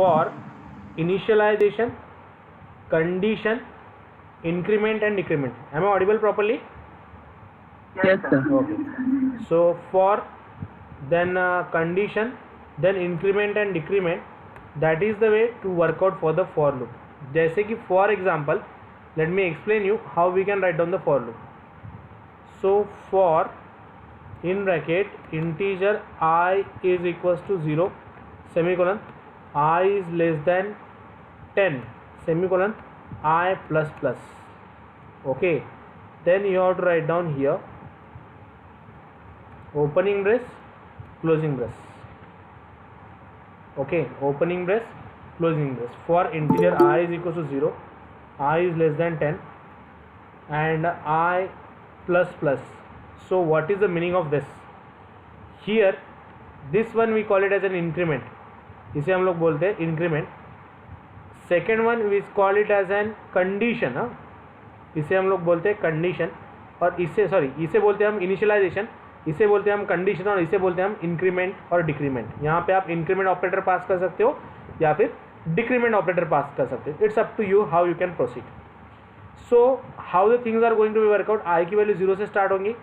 for initialization, condition, increment and decrement. Am I audible properly? Yes, sir. Okay. So for then condition, then increment and decrement, that is the way to work out for the for loop. जैसे कि for example, let me explain you how we can write down the for loop. So for in bracket integer I is equals to 0 semicolon, I is less than 10 semicolon, I plus plus. Okay, then you have to write down here opening brace, closing brace. Okay, opening brace, closing brace. For integer I is equal to 0, I is less than 10 and I plus plus. So what is the meaning of this? Here this one we call it as an increment, इसे हम लोग बोलते हैं increment. Second one we call it as an condition, इसे हम लोग बोलते हैं condition. और इसे इसे बोलते हैं हम initialization, इसे बोलते हैं हम कंडीशन और इसे बोलते हैं हम इंक्रीमेंट और डिक्रीमेंट. यहाँ पे आप इंक्रीमेंट ऑपरेटर पास कर सकते हो या फिर डिक्रीमेंट ऑपरेटर पास कर सकते हो. It's up to you how you can proceed. So how the things are going to be work out. I की वैल्यू 0 से स्टार्ट होंगी.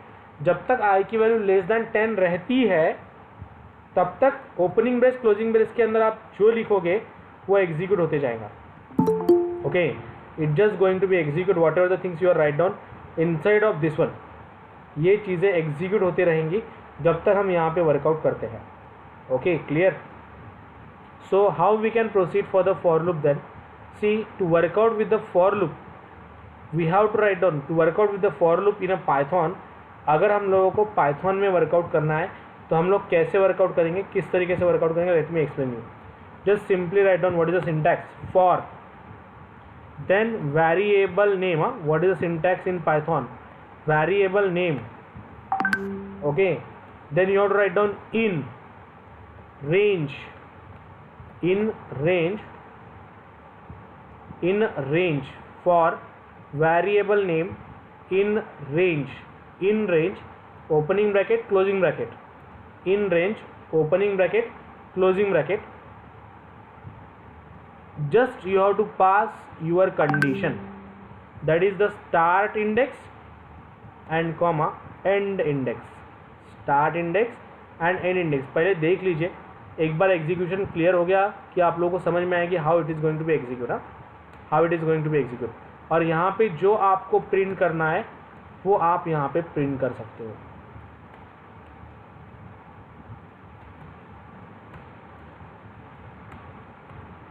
जब तक आई की वैल्यू लेस देन 10 रहती है तब तक ओपनिंग ब्रेस क्लोजिंग ब्रेस के अंदर आप जो लिखोगे वो एग्जीक्यूट होते जाएगा. Okay, it just going to be execute whatever the things you are write down inside of this one. ये चीज़ें एग्जीक्यूट होती रहेंगी जब तक हम यहाँ पे वर्कआउट करते हैं. Okay, clear. So how we can proceed for the for loop then. See, to work out with the for loop we have to write down to work out with the for loop in a Python. अगर हम लोगों को Python में workout करना है तो हम लोग कैसे वर्कआउट करेंगे, किस तरीके से वर्कआउट करेंगे, let me explain you. Just simply write down what is the syntax for, then variable name. What is the syntax in Python? variable name. Okay, then you have to write down in range for variable name in range opening bracket closing bracket, in range opening bracket closing bracket. Just you have to pass your condition, that is the start index and comma and index. Start index and and index पहले देख लीजिए. एक बार execution clear हो गया कि आप लोगों को समझ में आएगी how it is going to be execute. How it is going to be execute. और यहाँ पे जो आपको प्रिंट करना है वो आप यहाँ पे प्रिंट कर सकते हो.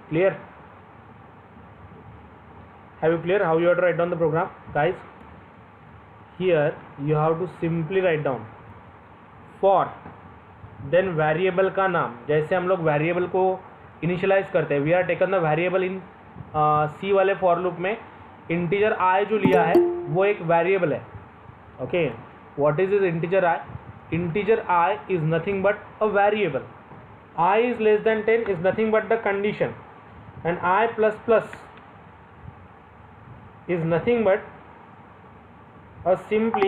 Clear? Have you clear how you have to write down the program guys? Here you have to simply write down for, then variable का नाम. जैसे हम लोग वेरिएबल को इनिशियलाइज करते हैं, we are taken the variable in C वाले for loop में. इंटीजर आई जो लिया है वो एक वेरिएबल है. Okay, what is integer I? Integer I is nothing but a variable. I is less than 10 is nothing but the condition and I plus plus is nothing but or simply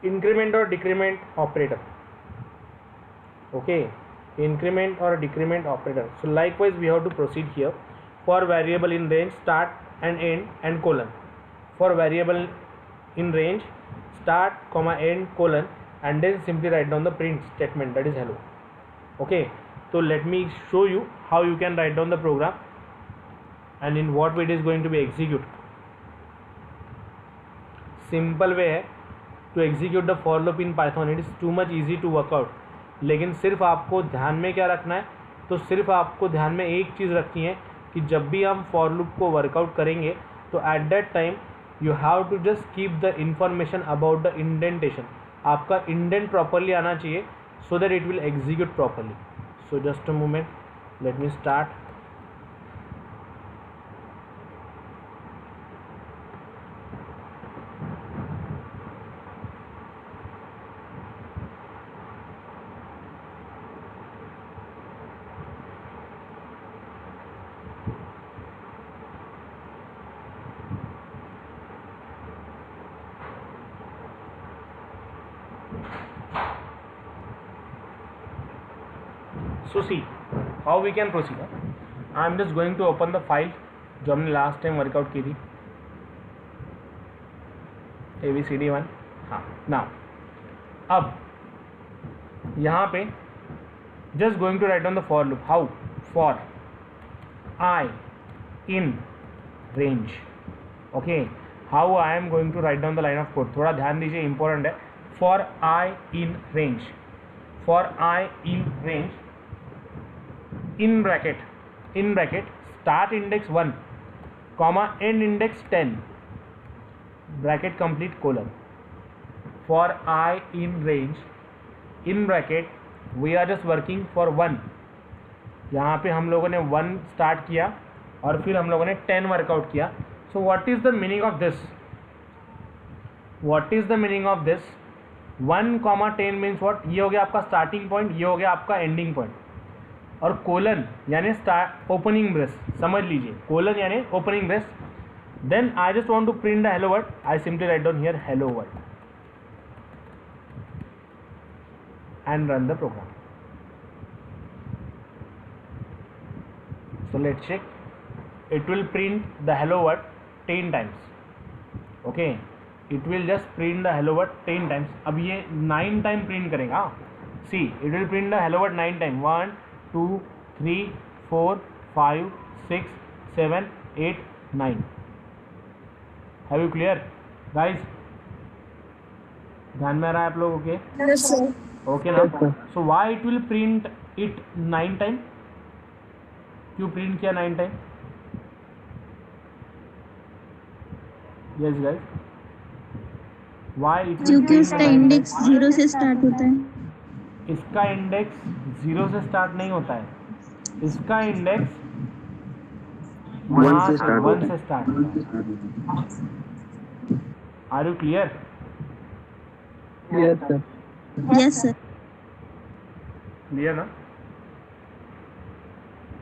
increment or decrement operator. Okay, increment or decrement operator. So likewise we have to proceed here for variable in range start and end and colon. For variable in range start comma end colon and then simply write down the print statement, that is hello. Okay, so let me show you how you can write down the program and in what way it is going to be executed. Simple way है to execute the for loop in Python. It is too much easy to work out. लेकिन सिर्फ आपको ध्यान में क्या रखना है, तो सिर्फ आपको ध्यान में एक चीज़ रखनी है कि जब भी हम फॉर लूप को वर्कआउट करेंगे तो at that time you have to just keep the information about the indentation. आपका इंडेंट प्रॉपरली आना चाहिए so that it will execute properly. So just a moment, let me start. So see, how we can proceed. I am just going to open the file जो हमने last time workout की थी, ABCD1. हाँ, now अब यहाँ पे just going to write down the for loop. How? For I in range. Okay, how I am going to write down the line of code? थोड़ा ध्यान दीजिए, important है. For I in range. For I in range. In bracket start index 1 comma end index 10 bracket complete colon. For I in range in bracket we are just working for 1. यहाँ पे हम लोगों ने 1 start किया और फिर हम लोगों ने 10 वर्कआउट किया. सो what is the meaning of this? What is the meaning of this? 1,10 means what? ये हो गया आपका स्टार्टिंग पॉइंट, ये हो गया आपका एंडिंग पॉइंट, और कोलन यानी ओपनिंग ब्रेस. समझ लीजिए, कोलन यानी opening brace. Then I just want to print the hello word. I simply write down here hello word and run the program. So let's check. It will print the hello word 10 times. Okay, it will just print the hello word 10 times. अब ये 9 time print करेगा. See, it will print the hello word 9 time. 1 2 3 4 5 6 7 8 9. Have you clear guys? ध्यान में आ रहा है आप लोगों के? Yes, sir. ओके ना. So why it will print it 9 time? क्यों प्रिंट किया 9 time? Yes guys, why it? क्योंकि इसका इंडेक्स 0 से स्टार्ट होता है. इसका इंडेक्स 0 से स्टार्ट नहीं होता है, इसका इंडेक्स 1 से स्टार्ट होता है. Are you clear? Yes, sir. Yes, sir. Clear ना?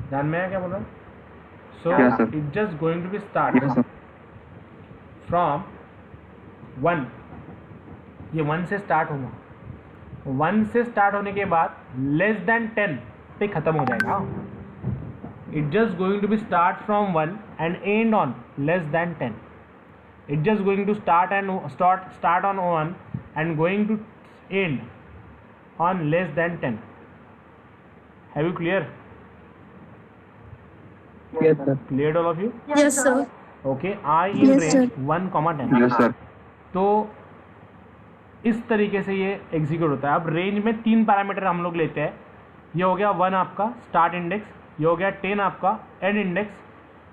ध्यान में है क्या बोल रहा? So it just going to be start from 1. ये 1 से स्टार्ट होगा. 1 से स्टार्ट होने के बाद लेस देन 10 पे खत्म हो जाएगा. It just going to be start from 1 and end on less than 10. It just going to start on 1 and going to end on less than 10. Have you clear? Yes, sir. Cleared all of you? Yes, sir. Okay, I in Yes, sir. range 1,10. Yes, sir. तो इस तरीके से ये execute होता है. अब range में 3 parameter हम लोग लेते हैं. ये हो गया 1 आपका स्टार्ट इंडेक्स, ये हो गया 10 आपका एंड इंडेक्स,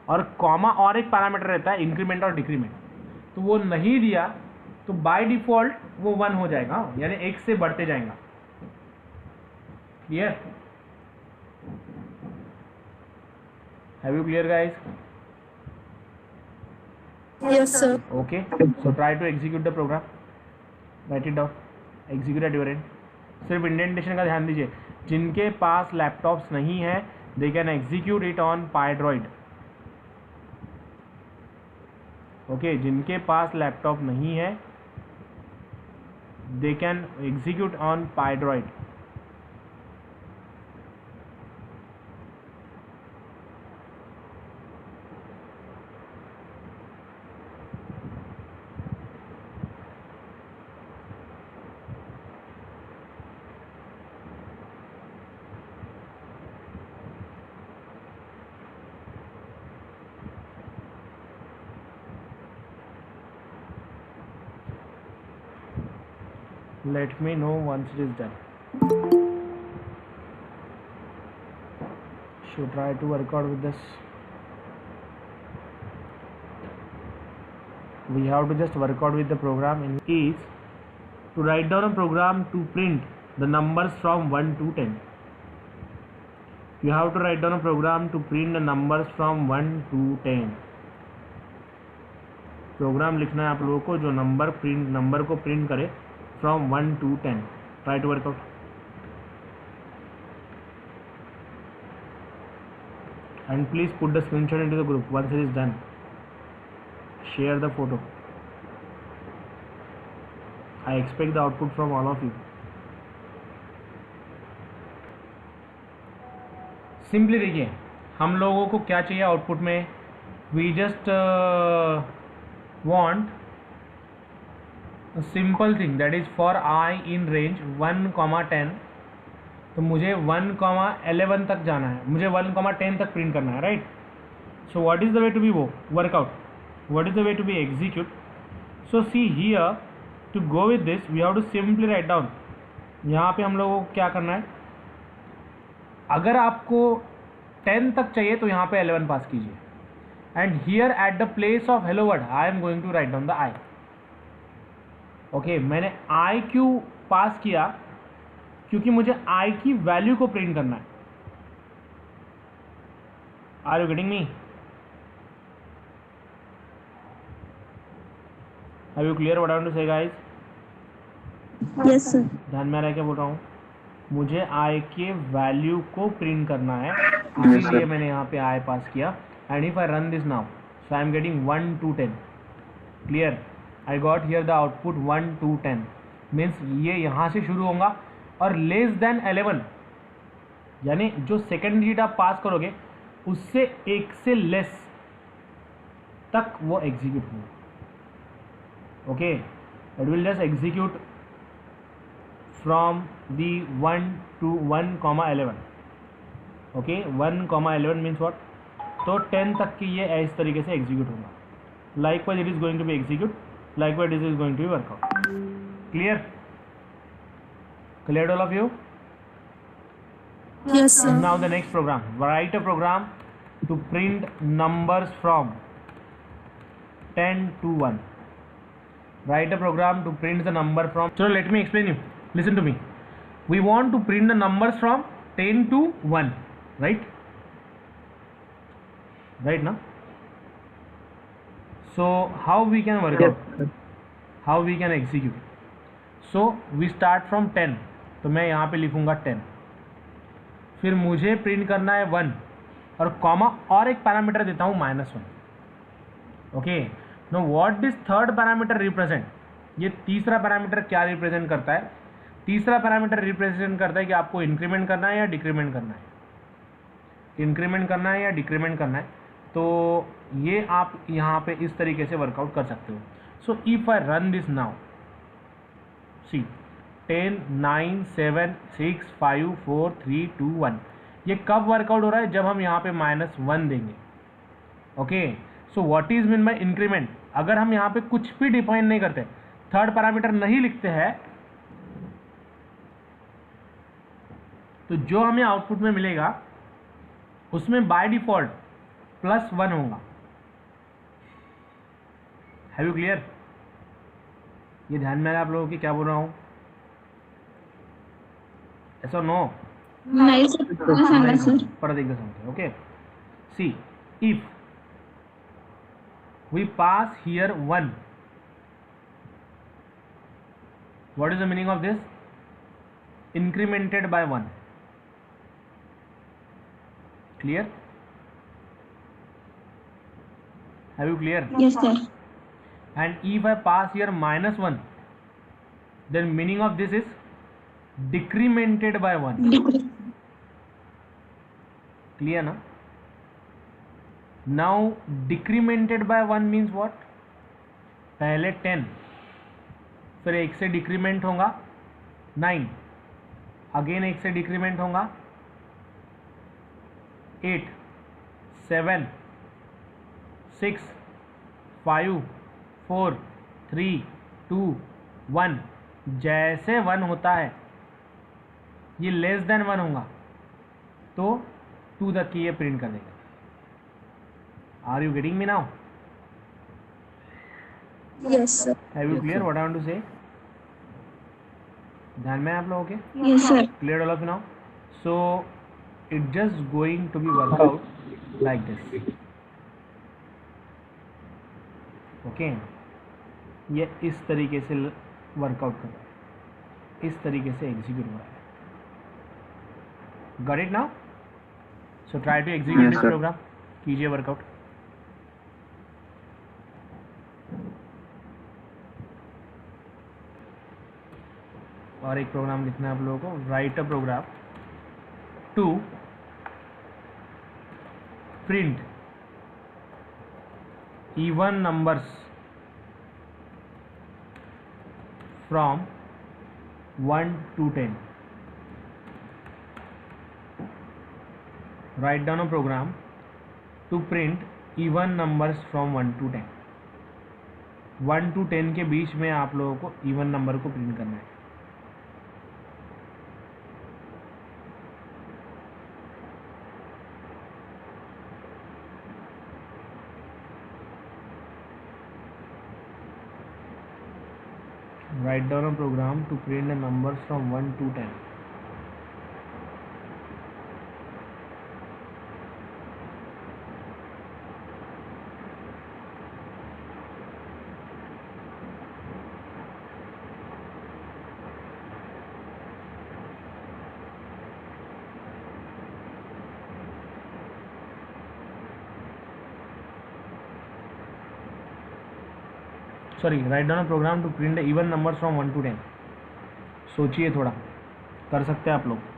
और कॉमा और एक पैरामीटर रहता है इंक्रीमेंट और डिक्रीमेंट. तो वो नहीं दिया तो बाय डिफॉल्ट वो 1 हो जाएगा, यानी 1 से बढ़ते जाएगा. Clear? Have you clear guys? Yes, sir. Okay, so try to execute the program. Write it down, execute at your end. सिर्फ इंडेंटेशन का ध्यान दीजिए. जिनके पास लैपटॉप्स नहीं है they can execute it on Pydroid. Okay, जिनके पास लैपटॉप नहीं है they can execute on PyDroid. Let me know once it is done. Should try to work out with this. We have to just work out with the program. In is to write down a program to print the numbers from 1 to 10. You have to write down a program to print the numbers from 1 to 10. Programme लिखना है आप लोगों को जो number को print करे from 1 to 10. Try to work out. And please put the screenshot into the group once it is done. Share the photo. I expect the output from all of you. Simply देखिए, हम लोगों को क्या चाहिए output में, we just want simple thing that is for I in range 1,10, तो मुझे 1,11 तक जाना है, मुझे 1,10 तक प्रिंट करना है, right. So what is the way to be work out, what is the way to be execute. So see here, to go with this we have to simply write down. यहाँ पे हम लोगों को क्या करना है, अगर आपको 10 तक चाहिए तो यहाँ पे 11 पास कीजिए, and here at the place of hello word I am going to write down the I. Okay, मैंने आई क्यों पास किया, क्योंकि मुझे आई की वैल्यू को प्रिंट करना है। Are you getting me, have you clear what I want to say guys? Yes sir. ध्यान में आ रहा है क्या बोल रहा हूँ, मुझे आई के वैल्यू को प्रिंट करना है, इसीलिए मैंने यहाँ पे आई पास किया। And if I run this now, so I am getting 1 to 10। Clear, I got here the output 1 to 10, means ये यहाँ से शुरू होगा और लेस देन 11, यानी जो सेकेंड डिजिट आप पास करोगे उससे एक से लेस तक वो एग्जीक्यूट होगा। Okay, it will just execute from the 1 to 1,11। Okay, 1,11 means what, तो 10 तक की ये इस तरीके से एग्जीक्यूट होगा। Likewise it is going to be execute, likewise it is going to be work out. Clear, clear all of you? Yes sir. Now the next program, write a program to print numbers from 10 to 1। Write a program to print the number from, so let me explain you, listen to me. We want to print the numbers from 10 to 1, right? Right now, so how we can work out, how we can execute? So we start from 10, तो मैं यहाँ पे लिखूंगा 10, फिर मुझे print करना है 1 और कॉमा और एक पैरामीटर देता हूँ -1। Okay, know what this third parameter represent, ये तीसरा पैरामीटर क्या रिप्रेजेंट करता है? तीसरा पैरामीटर रिप्रेजेंट करता है कि आपको इंक्रीमेंट करना है या डिक्रीमेंट करना है, इंक्रीमेंट करना है या डिक्रीमेंट करना है। तो ये आप यहाँ पे इस तरीके से वर्कआउट कर सकते हो। So if I run this now, see 10, 9, 7, 6, 5, 4, 3, 2, 1, ये कब वर्कआउट हो रहा है? जब हम यहाँ पे -1 देंगे। Okay, so what is mean by increment? अगर हम यहाँ पे कुछ भी डिफाइन नहीं करते, थर्ड पैरामीटर नहीं लिखते हैं, तो जो हमें आउटपुट में मिलेगा उसमें बाय डिफॉल्ट +1 होगा। Have you clear? ये ध्यान में आ रहा है आप लोगों की क्या बोल रहा हूँ? ऐसा नो नाही सर, सांगा सर। परत एकदा सांगतो। Okay, see if we pass here 1, what is the meaning of this? Incremented by 1। clear, have you clear? Yes sir. And if I pass here -1, then meaning of this is decremented by 1। clear ना? Now decremented by 1 means what? पहले 10, फिर 1 से decrement होगा 9, again 1 से decrement होगा 8, 7, 6, 5, 4, 3, 2, 1। जैसे 1 होता है ये लेस देन 1 होगा तो 2 तक की ये प्रिंट कर देगा। Are you getting me now? Yes sir. Have you clear what I want to say? ध्यान में है आप लोगों के? Yes sir. Clear all of you now? So it just going to be work out like this. Okay? ये इस तरीके से वर्कआउट कर रहा है, इस तरीके से एग्जीक्यूट हो रहा है। Got it now? So try to execute this program. कीजिए वर्कआउट। और एक प्रोग्राम लिखना है आप लोगों को, write a program to print even numbers from 1 to 10. Write down a program to print even numbers from 1 to 10. 1 to 10 के बीच में आप लोगों को इवन नंबर को प्रिंट करना है. Write down a program to print the numbers from 1 to 10. Sorry, write down a program to print the even numbers from 1 to 10. सोचिए थोड़ा, कर सकते हैं आप लोग.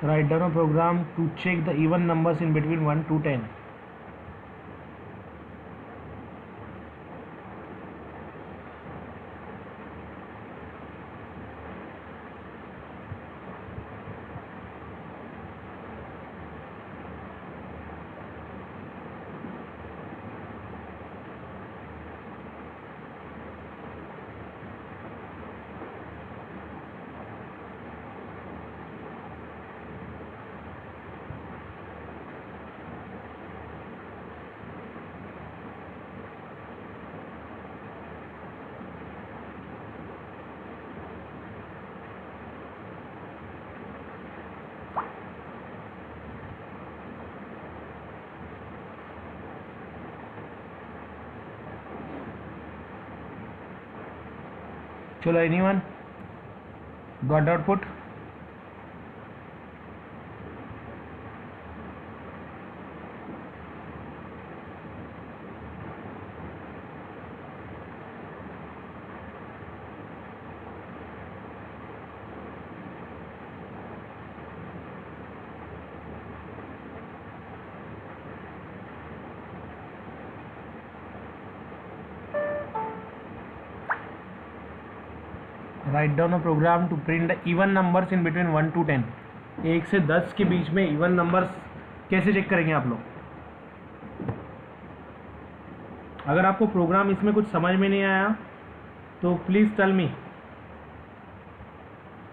Write down a program to check the even numbers in between 1 to 10. चलो, anyone got output? Write down a program to print the even numbers in between 1 to 10. 1 से 10 के बीच में इवन नंबर्स कैसे चेक करेंगे आप लोग? अगर आपको प्रोग्राम इसमें कुछ समझ में नहीं आया तो please tell me,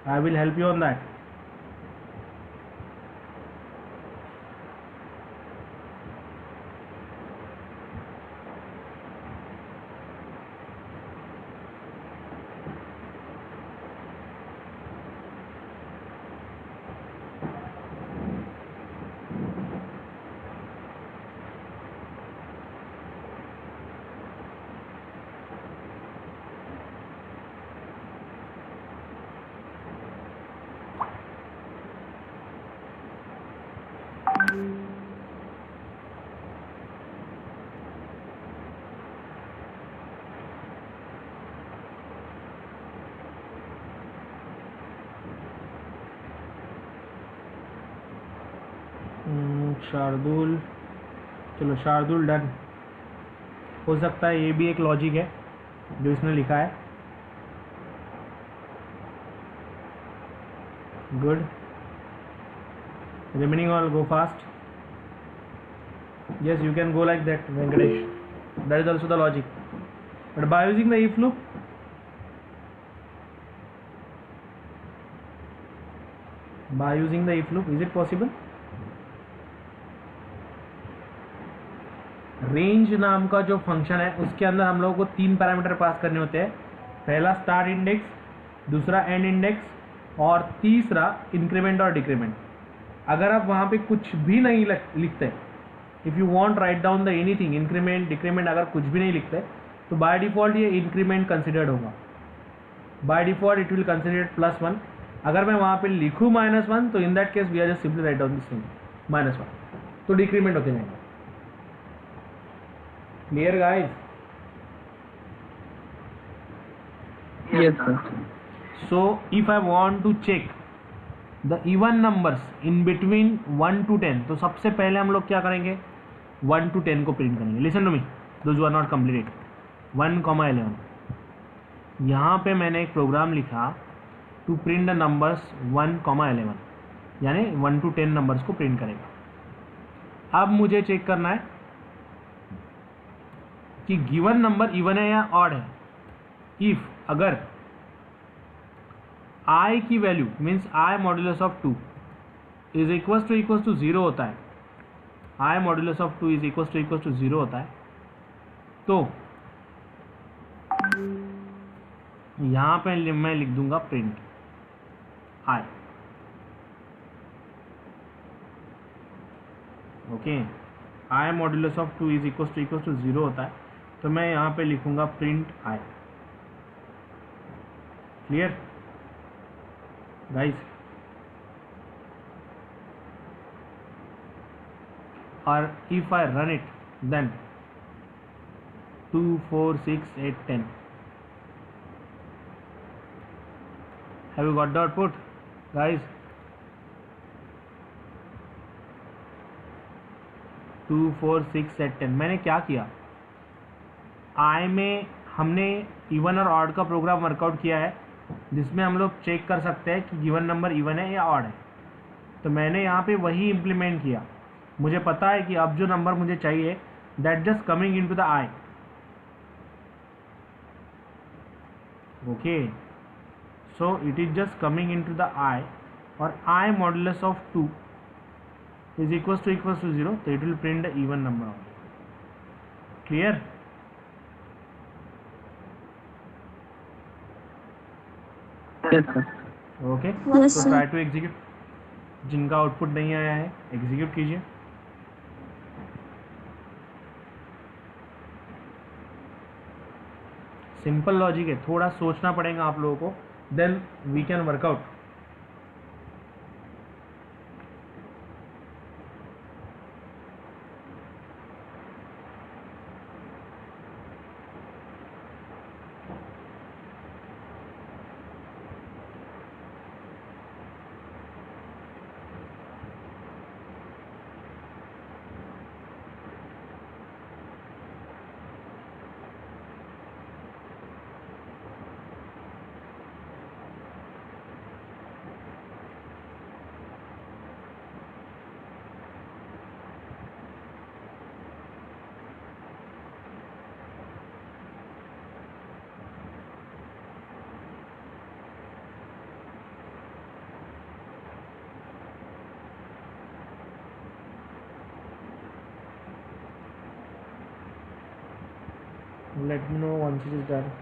I will help you on that. Shardul, चलो शार्दुल डन। हो सकता है ये भी एक लॉजिक है जो इसने लिखा है। Good. Remaining all go fast. Yes, you can go like that, Venkatesh. That is also the logic. But by using the if loop, is it possible? Range नाम का जो फंक्शन है उसके अंदर हम लोगों को 3 पैरामीटर पास करने होते हैं। पहला स्टार्ट इंडेक्स, दूसरा एंड इंडेक्स और तीसरा इंक्रीमेंट और डिक्रीमेंट। अगर आप वहाँ पे कुछ भी नहीं लिखते, if you want write down the anything, increment decrement, अगर कुछ भी नहीं लिखते तो बाय डिफ़ॉल्ट ये इंक्रीमेंट कंसिडर्ड होगा। By default it will consider +1। अगर मैं वहाँ पे लिखूँ -1 तो in that case we are just simply write down this thing -1, तो डिक्रीमेंट होते जाएंगे। Clear guys? Yes, sir. So if I want to check the even numbers in between 1 to 10, तो सबसे पहले हम लोग क्या करेंगे, 1 to 10 को प्रिंट करेंगे। Listen to me those who are not completed. 1,11 यहाँ पे मैंने एक प्रोग्राम लिखा टू प्रिंट द नंबर्स 1,11, यानी 1 to 10 नंबर्स को प्रिंट करेगा। अब मुझे चेक करना है कि गिवन नंबर इवन है या ऑड है। इफ अगर i की value means i modulus of 2 is equals to 0 होता है, i modulus of 2 is equals to 0 होता है, तो यहां पे मैं लिख दूंगा print i। Okay, i modulus of 2 is equals to 0 होता है, तो मैं यहां पे लिखूंगा प्रिंट i। Clear guys? और if I run it then 2 4 6 8 10, have you got the output guys? 2 4 6 8 10। मैंने क्या किया, आई में हमने इवन और ऑड का प्रोग्राम वर्कआउट किया है जिसमें हम लोग चेक कर सकते हैं कि गिवन नंबर इवन है या ऑड है। तो मैंने यहाँ पे वही इम्प्लीमेंट किया। मुझे पता है कि अब जो नंबर मुझे चाहिए that just coming into the I. Okay, so it is just coming into the I, और I modulus of 2 is equals to 0, तो it will print the even number of. Clear? Yes, sir. Okay, Yes, तो sir. Try to execute. जिनका output नहीं आया है execute कीजिए। Simple logic है, थोड़ा सोचना पड़ेगा आप लोगों को, then we can work out. Let me know once it is done.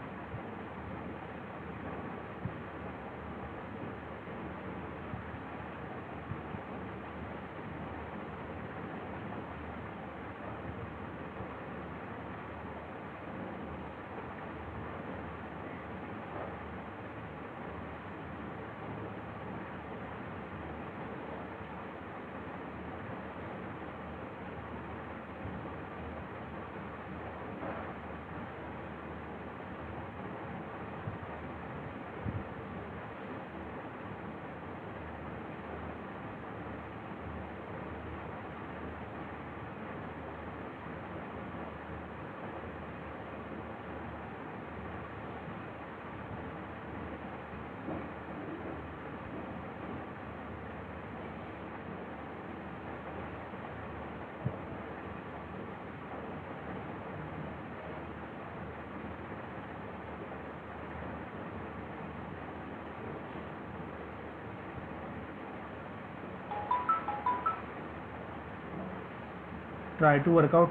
Try to work out,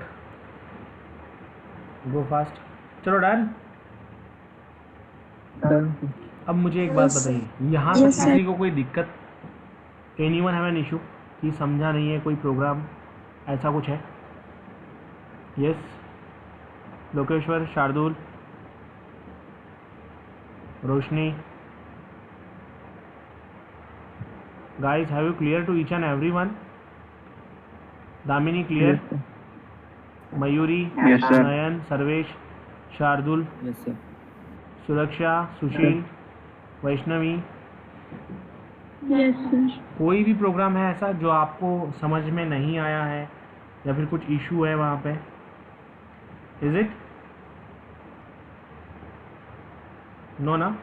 go fast. चलो डन। डन। अब मुझे एक बात Yes, बताइए, यहाँ से Yes, sir. किसी को कोई दिक्कत, एनीवन हैव एन इशू कि समझा नहीं है कोई प्रोग्राम, ऐसा कुछ है? Yes, Lokeshwar, Shardul, Roshni, guys have you clear to each and everyone? Damini clear? Yes, sir. Mayuri, Yes, sir. Nayan, Sarvesh, Shardul, Yes, sir. सुरक्षा, सुशील, वैष्णवी, Yes, sir. कोई भी प्रोग्राम है ऐसा जो आपको समझ में नहीं आया है या फिर कुछ इशू है वहाँ पे? Is it? नो ना?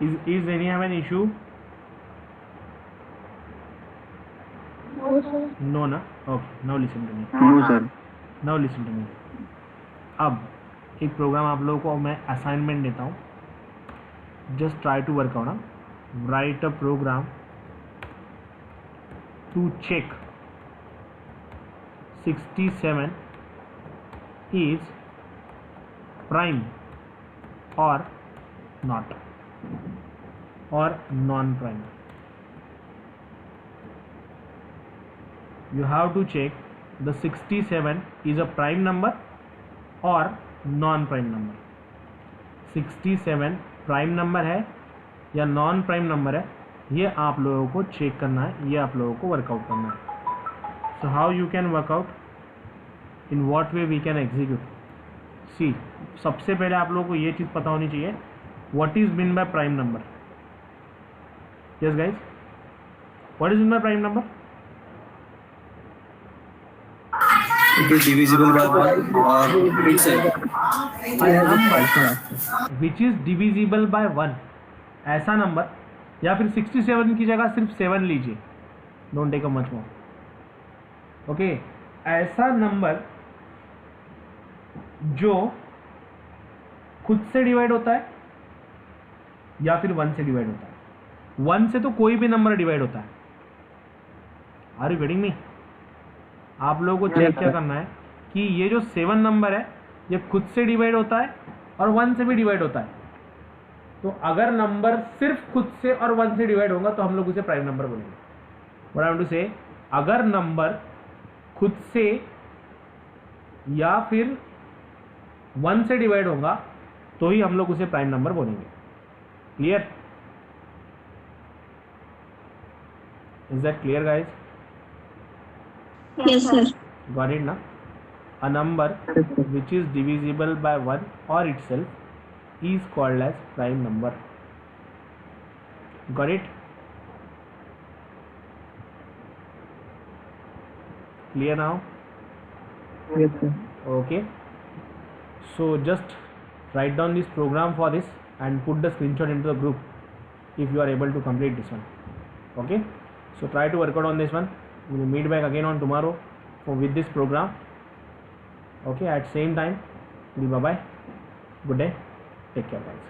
Is any have an issue? No, sir. No ना? Okay, now listen to me. No, sir. Now listen to me. अब एक प्रोग्राम आप लोगों को मैं असाइनमेंट देता हूँ, just try to work out ना। Write a program to check 67 is prime or not or non-prime. You have to check the 67 is a prime number or non-prime number. 67 prime number है या non prime number है, ये आप लोगों को check करना है, ये आप लोगों को वर्कआउट करना है। So how you can work out, in what way we can execute. See, सबसे पहले आप लोगों को ये चीज़ पता होनी चाहिए, what is mean by prime number. Yes guys, what is mean by prime number? It is divisible by 1 or itself. I have a question, sir. Which is divisible by 1, ऐसा नंबर, या फिर 67 की जगह सिर्फ 7 लीजिए, don't take a much more. Okay, ऐसा number जो खुद से डिवाइड होता है या फिर 1 से डिवाइड होता है। 1 से तो कोई भी नंबर डिवाइड होता है। Are you getting me? आप लोगों को चेक क्या करना है कि ये जो 7 नंबर है ये खुद से डिवाइड होता है और 1 से भी डिवाइड होता है। तो अगर नंबर सिर्फ खुद से और 1 से डिवाइड होगा तो हम लोग उसे प्राइम नंबर बोलेंगे। व्हाट आई वांट टू से, अगर नंबर खुद से या फिर 1 से डिवाइड होगा तो ही हम लोग उसे प्राइम नंबर बोलेंगे। Clear? Is that clear guys? Yes, sir. Got it ना? A number which is divisible by 1 or itself is called as prime number. Got it? Clear now? Yes, sir. Okay. So just write down this program for this and put the screenshot into the group if you are able to complete this one. Okay? So try to work out on this one. We will meet back again on tomorrow with this program. Okay, at same time. Bye bye. Good day. Take care guys.